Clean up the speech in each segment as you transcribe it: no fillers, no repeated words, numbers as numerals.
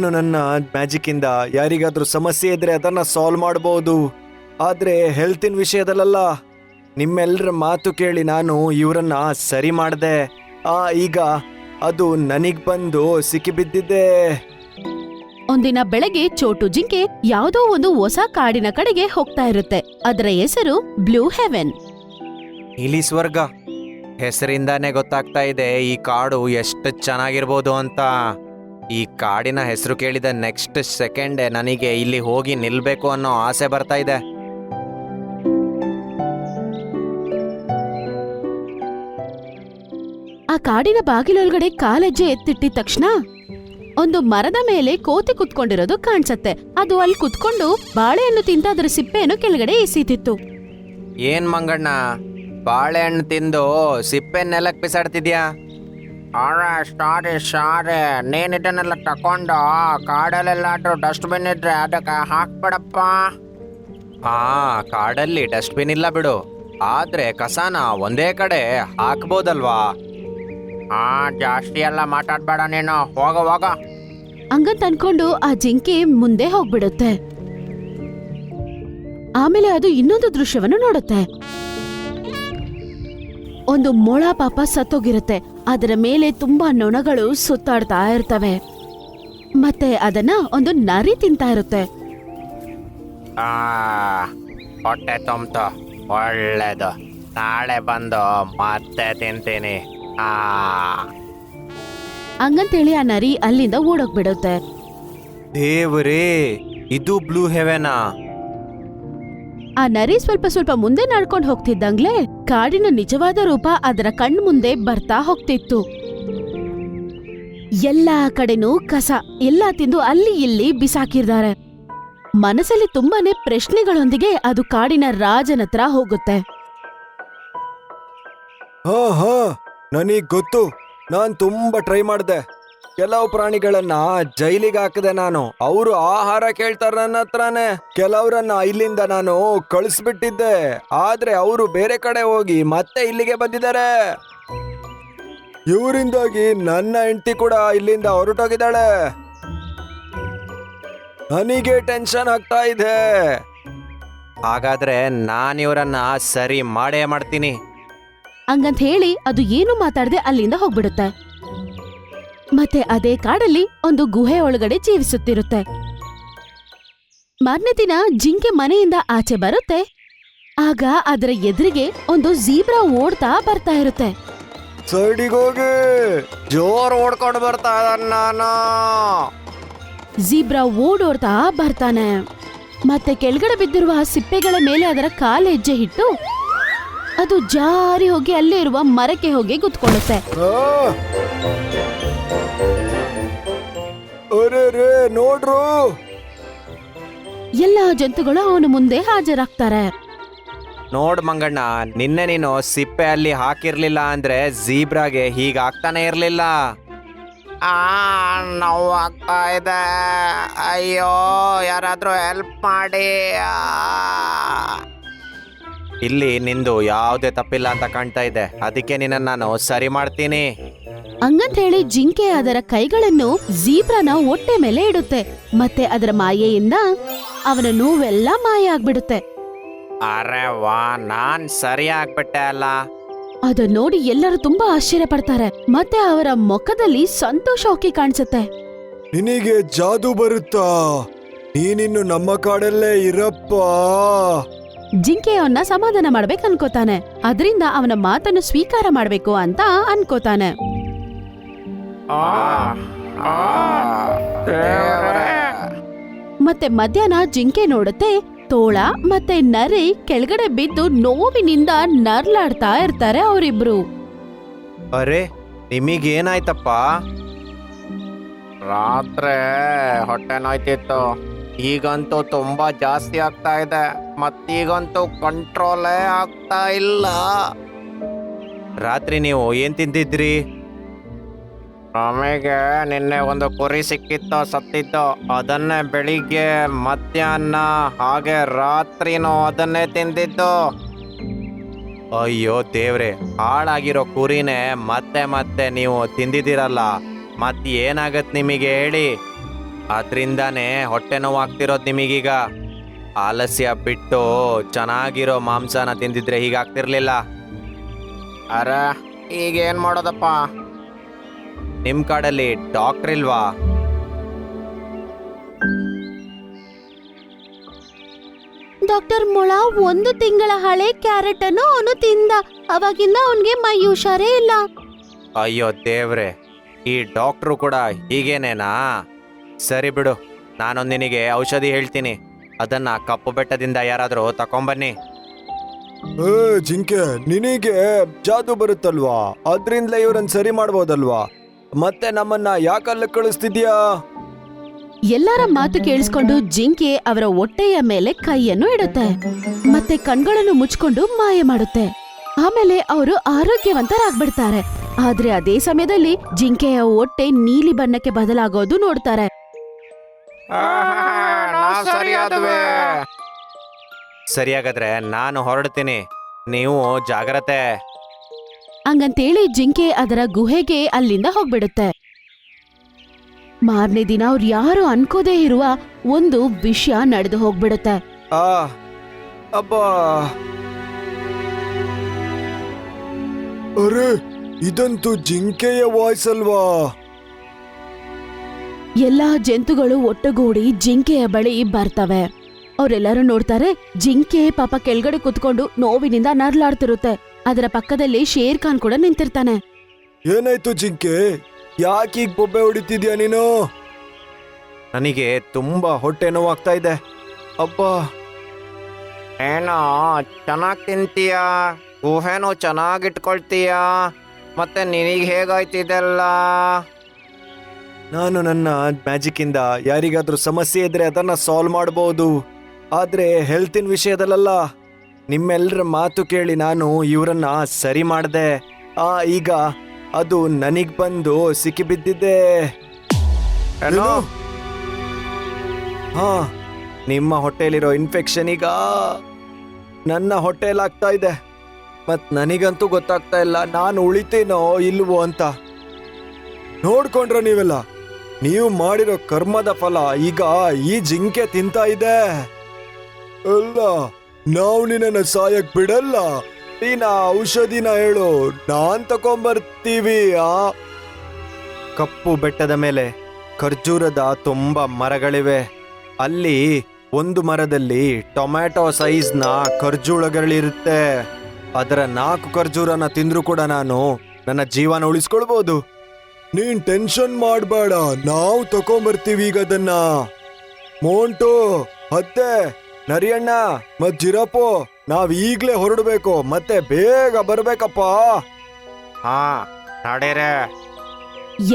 ನಾನು ನನ್ನ ಮ್ಯಾಜಿಕ್ ಇಂದ ಯಾರಿಗಾದ್ರೂ ಸಮಸ್ಯೆ ಇದ್ರೆ ಅದನ್ನ ಸಾಲ್ವ್ ಮಾಡಬಹುದು. ಆದ್ರೆ ಹೆಲ್ತಿನ ವಿಷಯದಲ್ಲ. ನಿಮ್ಮೆಲ್ಲರ ಮಾತು ಕೇಳಿ ನಾನು ಇವರನ್ನ ಸರಿ ಮಾಡಿದೆ. ಈಗ ಅದು ನನಗ್ ಬಂದು ಸಿಕ್ಕಿಬಿದ್ದಿದೆ. ಒಂದಿನ ಬೆಳಗ್ಗೆ ಚೋಟು ಜಿಂಕೆ ಯಾವುದೋ ಒಂದು ಹೊಸ ಕಾಡಿನ ಕಡೆಗೆ ಹೋಗ್ತಾ ಇರುತ್ತೆ. ಅದರ ಹೆಸರು ಬ್ಲೂ ಹೆವೆನ್. ಇಲಿ ಸ್ವರ್ಗ. ಹೆಸರಿಂದಾನೇ ಗೊತ್ತಾಗ್ತಾ ಇದೆ ಈ ಕಾಡು ಎಷ್ಟು ಚೆನ್ನಾಗಿರ್ಬೋದು ಅಂತ. ಈ ಕಾಡಿನ ಹೆಸರು ಕೇಳಿದ ನೆಕ್ಸ್ಟ್ ಸೆಕೆಂಡ್ ನನಗೆ ಇಲ್ಲಿ ಹೋಗಿ ನಿಲ್ಬೇಕು ಅನ್ನೋ ಆಸೆ ಬರ್ತಾ ಇದೆ. ಆ ಕಾಡಿನ ಬಾಗಿಲೊಳಗಡೆ ಕಾಲೆಜ್ಜೆ ಎತ್ತಿಟ್ಟಿದ ತಕ್ಷಣ ಒಂದು ಮರದ ಮೇಲೆ ಕೋತಿ ಕುತ್ಕೊಂಡಿರೋದು ಕಾಣಿಸತ್ತೆ. ಅದು ಅಲ್ಲಿ ಕುತ್ಕೊಂಡು ಬಾಳೆಹಣ್ಣು ತಿಂತ ಅದರ ಸಿಪ್ಪೆಯನ್ನು ಕೆಳಗಡೆ ಎಸೀತಿತ್ತು. ಏನ್ ಮಂಗಣ್ಣ, ಬಾಳೆಹಣ್ಣು ತಿಂದು ಸಿಪ್ಪೆ ನೆಲಕ್ಕೆ ಬಿಸಾಡ್ತಿದ್ಯಾ? ಸಾರಿ ನೀನಿದನ್ನೆಲ್ಲ ತಕೊಂಡು ಕಾಡಲ್ಲೆಲ್ಲಾದ್ರೂ ಡಸ್ಟ್ಬಿನ್ ಇದ್ರೆ ಅದಕ್ಕೆ ಹಾಕ್ಬಿಡಪ್ಪ. ಕಾಡಲ್ಲಿ ಡಸ್ಟ್ಬಿನ್ ಇಲ್ಲ ಬಿಡು, ಆದ್ರೆ ಕಸಾನ ಒಂದೇ ಕಡೆ ಹಾಕ್ಬೋದಲ್ವಾ? ಜಾಸ್ತಿ ಎಲ್ಲ ಮಾತಾಡ್ಬೇಡ ನೀನು, ಹೋಗ. ಹಂಗಂತ ಅನ್ಕೊಂಡು ಆ ಜಿಂಕೆ ಮುಂದೆ ಹೋಗ್ಬಿಡುತ್ತೆ. ಆಮೇಲೆ ಅದು ಇನ್ನೊಂದು ದೃಶ್ಯವನ್ನು ನೋಡುತ್ತೆ. ಒಂದು ಮೊಳ ಪಾಪ ಸತ್ತೋಗಿರುತ್ತೆ. ಅದರ ಮೇಲೆ ತುಂಬಾ ನೊಣಗಳು ಸುತ್ತಾಡ್ತಾ ಇರ್ತವೆ. ಮತ್ತೆ ಅದನ್ನ ಒಂದು ನರಿ ತಿಂತಾ ಇರುತ್ತೆ. ಹೊಟ್ಟೆ ತುಂಬ್ತು, ಒಳ್ಳೇದು. ನಾಳೆ ಬಂದು ಮತ್ತೆ ತಿಂತೀನಿ. ಹಂಗಂತೇಳಿ ಆ ನರಿ ಅಲ್ಲಿಂದ ಓಡೋಗ್ಬಿಡುತ್ತೆ. ದೇವರೇ, ಇದು ಬ್ಲೂ ಹೆವೆನಾ? ಆ ನರಿ ಸ್ವಲ್ಪ ಮುಂದೆ ನಡ್ಕೊಂಡು ಹೋಗ್ತಿದ್ದಂಗ್ಲೆ ಕಾಡಿನ ನಿಜವಾದ ರೂಪ ಅದರ ಕಣ್ಣು ಮುಂದೆ ಬರ್ತಾ ಹೋಗ್ತಿತ್ತು. ಎಲ್ಲಾ ಕಡೆನೂ ಕಸ ಎಲ್ಲಾ ತಿಂದು ಅಲ್ಲಿ ಇಲ್ಲಿ ಬಿಸಾಕಿರ್ತಾರೆ. ಮನಸ್ಸಲ್ಲಿ ತುಂಬಾನೇ ಪ್ರಶ್ನೆಗಳೊಂದಿಗೆ ಅದು ಕಾಡಿನ ರಾಜನತ್ರ ಹೋಗುತ್ತೆ. ನನಗ್ ಗೊತ್ತು. ನಾನ್ ತುಂಬಾ ಟ್ರೈ ಮಾಡ್ದೆ. ಕೆಲವು ಪ್ರಾಣಿಗಳನ್ನ ಜೈಲಿಗೆ ಹಾಕದೆ ನಾನು. ಅವರು ಆಹಾರ ಕೇಳ್ತಾರ ನನ್ನ ಹತ್ರನೇ. ಕೆಲವರನ್ನ ಇಲ್ಲಿಂದ ನಾನು ಕಳಿಸ್ಬಿಟ್ಟಿದ್ದೆ, ಆದ್ರೆ ಅವರು ಬೇರೆ ಕಡೆ ಹೋಗಿ ಮತ್ತೆ ಇಲ್ಲಿಗೆ ಬಂದಿದ್ದಾರೆ. ಇವರಿಂದಾಗಿ ನನ್ನ ಹೆಂಡತಿ ಕೂಡ ಇಲ್ಲಿಂದ ಹೊರಟೋಗಿದ್ದಾಳೆ. ನನಗೆ ಟೆನ್ಷನ್ ಆಗ್ತಾ ಇದೆ. ಹಾಗಾದ್ರೆ ನಾನು ಇವರನ್ನ ಸರಿ ಮಾಡೇ ಮಾಡ್ತೀನಿ. ಹಂಗಂತ ಹೇಳಿ ಅದು ಏನು ಮಾತಾಡದೆ ಅಲ್ಲಿಂದ ಹೋಗ್ಬಿಡುತ್ತೆ. ಮತ್ತೆ ಅದೇ ಕಾಡಲ್ಲಿ ಒಂದು ಗುಹೆ ಒಳಗಡೆ ಜೀವಿಸುತ್ತಿರುತ್ತೆ. ಮಾರನೇ ದಿನ ಜಿಂಕೆ ಮನೆಯಿಂದ ಆಚೆ ಬರುತ್ತೆ. ಆಗ ಅದರ ಎದುರಿಗೆ ಒಂದು ಜೀಬ್ರಾ ಓಡ್ತಾ ಬರ್ತಾ ಇರುತ್ತೆ. ಸೈಡಿಗೋಗಿ ಜೋರ್ ಓಡ್ಕೊಂಡು ಬರ್ತಾ ನಾನು. ಜೀಬ್ರಾ ಓಡೋಡ್ತಾ ಬರ್ತಾನೆ. ಮತ್ತೆ ಕೆಳಗಡೆ ಬಿದ್ದಿರುವ ಸಿಪ್ಪೆಗಳ ಮೇಲೆ ಅದರ ಕಾಲೆಜ್ಜೆ ಇಟ್ಟು ಅದು ಜಾರಿ ಹೋಗಿ ಅಲ್ಲೇ ಇರುವ ಮರಕ್ಕೆ ಹೋಗಿ ಕುತ್ಕೊಳ್ಳುತ್ತೆ. ನೋಡ್ರು, ಎಲ್ಲಾ ಜಂತುಗಳು ಅವನ ಮುಂದೆ ಹಾಜರಾಗ್ತಾರೆ. ನೋಡ್ ಮಂಗಣ್ಣ, ನಿನ್ನೆ ನೀನು ಸಿಪ್ಪೆ ಅಲ್ಲಿ ಹಾಕಿರ್ಲಿಲ್ಲ ಅಂದ್ರೆ ಜೀಬ್ರಾಗೆ ಹೀಗಾಗ್ತಾನೆ ಇರ್ಲಿಲ್ಲ. ನೋವು ಆಗ್ತಾ ಇದೆ. ಅಯ್ಯೋ, ಯಾರಾದ್ರೂ ಹೆಲ್ಪ್ ಮಾಡಿ. ಇಲ್ಲಿ ನಿಂದು ಯಾವುದೇ ತಪ್ಪಿಲ್ಲ ಅಂತ ಕಾಣ್ತಾ ಇದೆ, ಅದಕ್ಕೆ ನಿನ್ನ ನಾನು ಸರಿ ಮಾಡ್ತೀನಿ. ಹಂಗಂತ ಹೇಳಿ ಜಿಂಕೆ ಅದರ ಕೈಗಳನ್ನು ಜೀಬ್ರಾನ ಹೊಟ್ಟೆ ಮೇಲೆ ಇಡುತ್ತೆ. ಮತ್ತೆ ಅದರ ಮಾಯೆಯಿಂದ ಅವನ ನೋವೆಲ್ಲ ಮಾಯ ಆಗ್ಬಿಡುತ್ತೆ. ಅರೆ ವಾ, ನಾನ್ ಸರಿ ಆಗ್ಬಿಟ್ಟೆ ಅಲ್ಲ. ಅದ ನೋಡಿ ಎಲ್ಲರೂ ತುಂಬಾ ಆಶ್ಚರ್ಯ ಪಡ್ತಾರೆ. ಮತ್ತೆ ಅವರ ಮುಖದಲ್ಲಿ ಸಂತೋಷ ಹೊಕ್ಕಿ ಕಾಣಿಸುತ್ತೆ. ನಿನಗೆ ಜಾದೂ ಬರುತ್ತಾ? ನೀನಿನ್ನು ನಮ್ಮ ಕಾಡಲ್ಲೇ ಇರಪ್ಪ. ಜಿಂಕೆ ಅವನ್ನ ಸಮಾಧಾನ ಮಾಡ್ಬೇಕು ಅನ್ಕೋತಾನೆ. ಅದರಿಂದ ಅವನ ಮಾತನ್ನು ಸ್ವೀಕಾರ ಮಾಡ್ಬೇಕು ಅಂತ ಅನ್ಕೋತಾನೆ. ಮತ್ತೆ ಮಧ್ಯಾಹ್ನ ಜಿಂಕೆ ನೋಡುತ್ತೆ, ತೋಳ ಮತ್ತೆ ನರಿ ಕೆಳಗಡೆ ಬಿದ್ದು ನೋವಿನಿಂದ ನರ್ಲಾಡ್ತಾ ಇರ್ತಾರೆ ಅವರಿಬ್ರು. ಅರೆ, ನಿಮಗೇನಾಯ್ತಪ್ಪ? ರಾತ್ರಿ ಹೊಟ್ಟೆ ನೋಯ್ತಿತ್ತು. ಈಗಂತೂ ತುಂಬಾ ಜಾಸ್ತಿ ಆಗ್ತಾ ಇದೆ. ಮತ್ತೀಗಂತೂ ಕಂಟ್ರೋಲೇ ಆಗ್ತಾ ಇಲ್ಲ. ರಾತ್ರಿ ನೀವು ಏನ್ ತಿಂತಿದ್ರಿ? ನಮಗೆ ನಿನ್ನೆ ಒಂದು ಕುರಿ ಸಿಕ್ಕಿತ್ತು, ಸತ್ತಿತ್ತು. ಅದನ್ನೇ ಬೆಳಿಗ್ಗೆ, ಮಧ್ಯಾಹ್ನ ಹಾಗೆ ರಾತ್ರಿನೂ ಅದನ್ನೇ ತಿಂದಿದ್ದು. ಅಯ್ಯೋ ದೇವ್ರೆ, ಹಾಳಾಗಿರೋ ಕುರಿನೇ ಮತ್ತೆ ಮತ್ತೆ ನೀವು ತಿಂದಿದ್ದೀರಲ್ಲ. ಏನಾಗತ್ ನಿಮಗೆ ಹೇಳಿ? ಅದರಿಂದಾನೇ ಹೊಟ್ಟೆ ನೋವಾಗ್ತಿರೋದು ನಿಮಗೀಗ. ಆಲಸ್ಯ ಬಿಟ್ಟು ಚೆನ್ನಾಗಿರೋ ಮಾಂಸನ ತಿಂದಿದ್ರೆ ಹೀಗಾಗ್ತಿರ್ಲಿಲ್ಲ. ಅರೆ ಈಗೇನ್ ಮಾಡೋದಪ್ಪ? ನಿಮ್ಮ ಕಾಡಲ್ಲಿ ಡಾಕ್ಟ್ರ್ ಇಲ್ವಾ? ಡಾಕ್ಟರ್ ಮೊಳ 1 ತಿಂಗಳ ಹಳೆ ಕ್ಯಾರೆಟ್ ಅನ್ನು ಅವನು ತಿಂದ. ಅವಾಗಿಂದ ಅವನ್ಗೆ ಮೈ ಹುಷಾರೇ ಇಲ್ಲ. ಅಯ್ಯೋ ದೇವ್ರೆ, ಈ ಡಾಕ್ಟ್ರು ಕೂಡ ಹೀಗೇನೇನಾ? ಸರಿ ಬಿಡು, ನಾನೊಂದು ನಿನಗೆ ಔಷಧಿ ಹೇಳ್ತೀನಿ. ಅದನ್ನ ಕಪ್ಪು ಬೆಟ್ಟದಿಂದ ಯಾರಾದರೂ ತಕೊಂಬನ್ನಿ. ಜಿಂಕೆ, ನಿನಗೆ ಜಾದು ಬರುತ್ತಲ್ವಾ? ಅದ್ರಿಂದಲೇ ಇವ್ರನ್ನ ಸರಿ ಮಾಡ್ಬೋದಲ್ವಾ? ಮತ್ತೆ ನಮ್ಮನ್ನ ಯಾಕಲ್ಲ ಕಳಿಸ್ತಿದ್ಯಾ? ಎಲ್ಲರ ಮಾತು ಕೇಳಿಸ್ಕೊಂಡು ಜಿಂಕೆ ಅವರ ಹೊಟ್ಟೆಯ ಮೇಲೆ ಕೈಯನ್ನು ಇಡುತ್ತೆ ಮತ್ತೆ ಕಣ್ಗಳನ್ನು ಮುಚ್ಕೊಂಡು ಮಾಯ ಮಾಡುತ್ತೆ. ಆಮೇಲೆ ಅವರು ಆರೋಗ್ಯವಂತರಾಗ್ಬಿಡ್ತಾರೆ. ಆದ್ರೆ ಅದೇ ಸಮಯದಲ್ಲಿ ಜಿಂಕೆಯ ಹೊಟ್ಟೆ ನೀಲಿ ಬಣ್ಣಕ್ಕೆ ಬದಲಾಗೋದು ನೋಡ್ತಾರೆ. ನಾವ್ ಸರಿಯಾದ್ವಿ. ಸರಿಯಾಗಾದ್ರೆ ನಾನು ಹೊರಡ್ತೀನಿ, ನೀವು ಜಾಗ್ರತೆ. ಹಂಗಂತೇಳಿ ಜಿಂಕೆ ಅದರ ಗುಹೆಗೆ ಅಲ್ಲಿಂದ ಹೋಗ್ಬಿಡುತ್ತೆ. ಮಾರನೇ ದಿನ ಅವ್ರು ಯಾರು ಅನ್ಕೋದೇ ಇರುವ ಒಂದು ವಿಷಯ ನಡೆದು ಹೋಗ್ಬಿಡುತ್ತೆ. ಆ ಅಬ್ಬಾ, ಅರೆ ಇದಂತೂ ಜಿಂಕೆಯ ವಾಯ್ಸ್ ಅಲ್ವಾ? ಎಲ್ಲಾ ಜಂತುಗಳು ಒಟ್ಟುಗೂಡಿ ಜಿಂಕೆಯ ಬಳಿ ಬರ್ತವೆ. ಅವರೆಲ್ಲರೂ ನೋಡ್ತಾರೆ, ಜಿಂಕೆ ಪಾಪ ಕೆಳಗಡೆ ಕುತ್ಕೊಂಡು ನೋವಿನಿಂದ ನರ್ಲಾಡ್ತಿರುತ್ತೆ. ಅದರ ಪಕ್ಕದಲ್ಲಿ ಶೇರ್ ಖಾನ್ ಕೂಡ ನಿಂತಿರ್ತಾನೆ. ಏನಾಯ್ತು ಜಿಂಕೆ? ಯಾಕೀಗ ಬೊಬ್ಬೆ ಹೊಡಿತಿದ್ಯಾ ನೀನು? ನನಗೆ ತುಂಬಾ ಹೊಟ್ಟೆ ನೋವಾಗ್ತಾ ಇದೆ. ಅಬ್ಬಾ, ಏನೋ ಚೆನ್ನಾಗಿ ತಿಂತೀಯಾ, ಗುಹೆನೂ ಚೆನ್ನಾಗಿಟ್ಕೊಳ್ತೀಯಾ, ಮತ್ತೆ ನಿನಗೆ ಹೇಗಾಯ್ತಿದೆಲ್ಲ? ನಾನು ನನ್ನ ಮ್ಯಾಜಿಕ್ ಇಂದ ಯಾರಿಗಾದ್ರೂ ಸಮಸ್ಯೆ ಇದ್ರೆ ಅದನ್ನ ಸಾಲ್ವ್ ಮಾಡಬಹುದು. ಆದ್ರೆ ಹೆಲ್ತಿನ ವಿಷಯದಲ್ಲ. ನಿಮ್ಮೆಲ್ಲರ ಮಾತು ಕೇಳಿ ನಾನು ಇವರನ್ನ ಸರಿ ಮಾಡಿದೆ. ಈಗ ಅದು ನನಗ್ ಬಂದು ಸಿಕ್ಕಿಬಿದ್ದಿದೆ. ಏನೋ? ಹಾ, ನಿಮ್ಮ ಹೊಟ್ಟೆಲಿರೋ ಇನ್ಫೆಕ್ಷನ್ ಈಗ ನನ್ನ ಹೊಟ್ಟೆಲಾಗ್ತಾ ಇದೆ. ಮತ್ ನನಗಂತೂ ಗೊತ್ತಾಗ್ತಾ ಇಲ್ಲ ನಾನು ಉಳಿತೇನೋ ಇಲ್ವೋ ಅಂತ. ನೋಡ್ಕೊಂಡ್ರ ನೀವೆಲ್ಲ, ನೀವು ಮಾಡಿರೋ ಕರ್ಮದ ಫಲ ಈಗ ಈ ಜಿಂಕೆ ತಿಂತಾ ಇದೆ. ಅಲ್ಲ, ನಾವು ನಿನ್ನ ಸಾಯಕ್ ಬಿಡಲ್ಲ. ನೀನ ಔಷಧಿನ ಹೇಳು, ನಾನ್ ತಕೊಂಬರ್ತೀವಿ. ಕಪ್ಪು ಬೆಟ್ಟದ ಮೇಲೆ ಖರ್ಜೂರದ ತುಂಬಾ ಮರಗಳಿವೆ. ಅಲ್ಲಿ ಒಂದು ಮರದಲ್ಲಿ ಟೊಮ್ಯಾಟೊ ಸೈಜ್ನ ಖರ್ಜೂರಗಳಿರುತ್ತೆ. ಅದರ 4 ಖರ್ಜೂರನ ತಿಂದ್ರೂ ಕೂಡ ನಾನು ನನ್ನ ಜೀವನ ಉಳಿಸ್ಕೊಳ್ಬಹುದು. ನೀನ್ ಟೆನ್ಷನ್ ಮಾಡಬೇಡ, ನಾವು ತಕೊಂಬರ್ತೀವಿ ಈಗ ಅದನ್ನ. ಮೋಂಟು, ಹತ್ತೆ, ನರಿಯಣ್ಣ ಮತ್ ಜಿರಾಪು, ನಾವ್ ಈಗ್ಲೇ ಹೊರಡ್ಬೇಕು, ಮತ್ತೆ ಬೇಗ ಬರ್ಬೇಕಪ್ಪ. ಹಾ ನಡೀರೆ.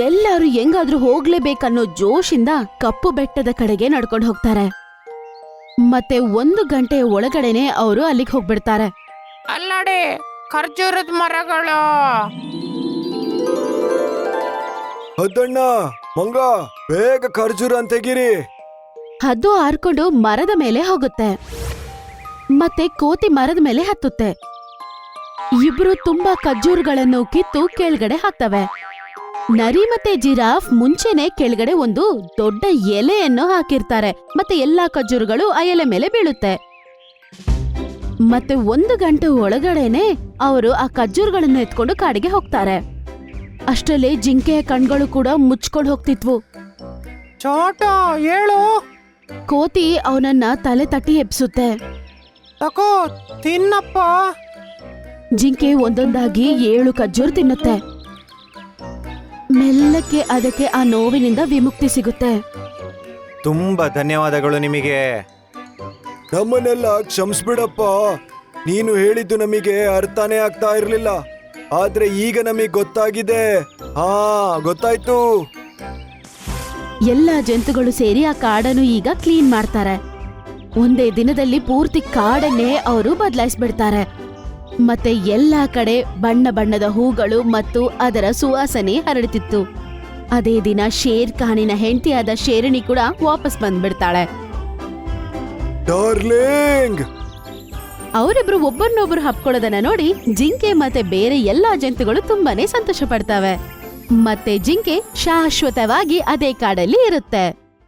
ಎಲ್ಲರೂ ಹೆಂಗಾದ್ರೂ ಹೋಗ್ಲೇಬೇಕನ್ನೋ ಜೋಶಿಂದ ಕಪ್ಪು ಬೆಟ್ಟದ ಕಡೆಗೆ ನಡ್ಕೊಂಡು ಹೋಗ್ತಾರೆ. ಮತ್ತೆ 1 ಗಂಟೆಯ ಒಳಗಡೆನೆ ಅವರು ಅಲ್ಲಿಗೆ ಹೋಗ್ಬಿಡ್ತಾರೆ. ಅಲ್ಲಡಿ ಖರ್ಜೂರದ ಮರಗಳು. ಹದ್ದಣ್ಣ, ಮಂಗ, ಬೇಗ ಖರ್ಜೂರ ಅಂತ ತೆಗೀರಿ. ಹದ್ದು ಹಾರ್ಕೊಂಡು ಮರದ ಮೇಲೆ ಹೋಗುತ್ತೆ. ಮತ್ತೆ ಕೋತಿ ಮರದ ಮೇಲೆ ಹತ್ತುತ್ತೆ. ಇಬ್ರು ತುಂಬಾ ಖರ್ಜೂರಗಳನ್ನು ಕಿತ್ತು ಕೆಳಗಡೆ ಹಾಕ್ತವೆ. ನರಿ ಮತ್ತೆ ಜಿರಾಫ್ ಮುಂಚೆನೆ ಕೆಳಗಡೆ ಒಂದು ದೊಡ್ಡ ಎಲೆಯನ್ನು ಹಾಕಿರ್ತಾರೆ. ಮತ್ತೆ ಎಲ್ಲಾ ಖರ್ಜೂರಗಳು ಆ ಎಲೆ ಮೇಲೆ ಬೀಳುತ್ತೆ. ಮತ್ತೆ 1 ಗಂಟೆ ಒಳಗಡೆನೆ ಅವರು ಆ ಖರ್ಜೂರಗಳನ್ನು ಎತ್ಕೊಂಡು ಕಾಡಿಗೆ ಹೋಗ್ತಾರೆ. ಅಷ್ಟರಲ್ಲಿ ಜಿಂಕೆಯ ಕಣ್ಗಳು ಕೂಡ ಮುಚ್ಕೊಂಡು ಹೋಗ್ತಿದ್ವು. ಚೋಟ ಹೇಳು. ಕೋತಿ ಅವನನ್ನ ತಲೆ ತಟ್ಟಿ ಎಬ್ಸುತ್ತೆ. ತಕೋ ತಿನ್ನಪ್ಪ. ಜಿಂಕೆ ಒಂದೊಂದಾಗಿ 7 ಖರ್ಜೂರ ತಿನ್ನುತ್ತೆ. ಮೆಲ್ಲಕ್ಕೆ ಅದಕ್ಕೆ ಆ ನೋವಿನಿಂದ ವಿಮುಕ್ತಿ ಸಿಗುತ್ತೆ. ತುಂಬಾ ಧನ್ಯವಾದಗಳು ನಿಮಗೆ. ನಮ್ಮನ್ನೆಲ್ಲ ಕ್ಷಮಿಸ್ಬಿಡಪ್ಪ. ನೀನು ಹೇಳಿದ್ದು ನಮಗೆ ಅರ್ಥನೇ ಆಗ್ತಾ ಇರ್ಲಿಲ್ಲ. ಆದ್ರೆ ಈಗ ನಮಗೆ ಗೊತ್ತಾಗಿದೆ. ಗೊತ್ತಾಯ್ತು. ಎಲ್ಲ ಜಂತುಗಳು ಸೇರಿ ಆ ಕಾಡನ್ನು ಈಗ ಕ್ಲೀನ್ ಮಾಡ್ತಾರೆ. ಒಂದೇ ದಿನದಲ್ಲಿ ಪೂರ್ತಿ ಕಾಡನ್ನೇ ಅವರು ಬದಲಾಯಿಸ್ಬಿಡ್ತಾರೆ. ಮತ್ತೆ ಎಲ್ಲಾ ಕಡೆ ಬಣ್ಣ ಬಣ್ಣದ ಹೂಗಳು ಮತ್ತು ಅದರ ಸುವಾಸನೆ ಹರಡುತ್ತಿತ್ತು. ಅದೇ ದಿನ ಶೇರ್ ಖಾನಿನ ಹೆಂಡತಿಯಾದ ಶೇರಣಿ ಕೂಡ ವಾಪಸ್ ಬಂದ್ಬಿಡ್ತಾಳೆ. ಡಾರ್ಲಿಂಗ್, ಅವರಿಬ್ರು ಒಬ್ಬರನ್ನೊಬ್ರು ಹಪ್ಕೊಳ್ಳೋದನ್ನ ನೋಡಿ ಜಿಂಕೆ ಮತ್ತೆ ಬೇರೆ ಎಲ್ಲಾ ಜಂತುಗಳು ತುಂಬಾನೇ ಸಂತೋಷ ಪಡ್ತವೆ. ಮತ್ತೆ ಜಿಂಕೆ ಶಾಶ್ವತವಾಗಿ ಅದೇ ಕಾಡಲ್ಲಿ ಇರುತ್ತೆ.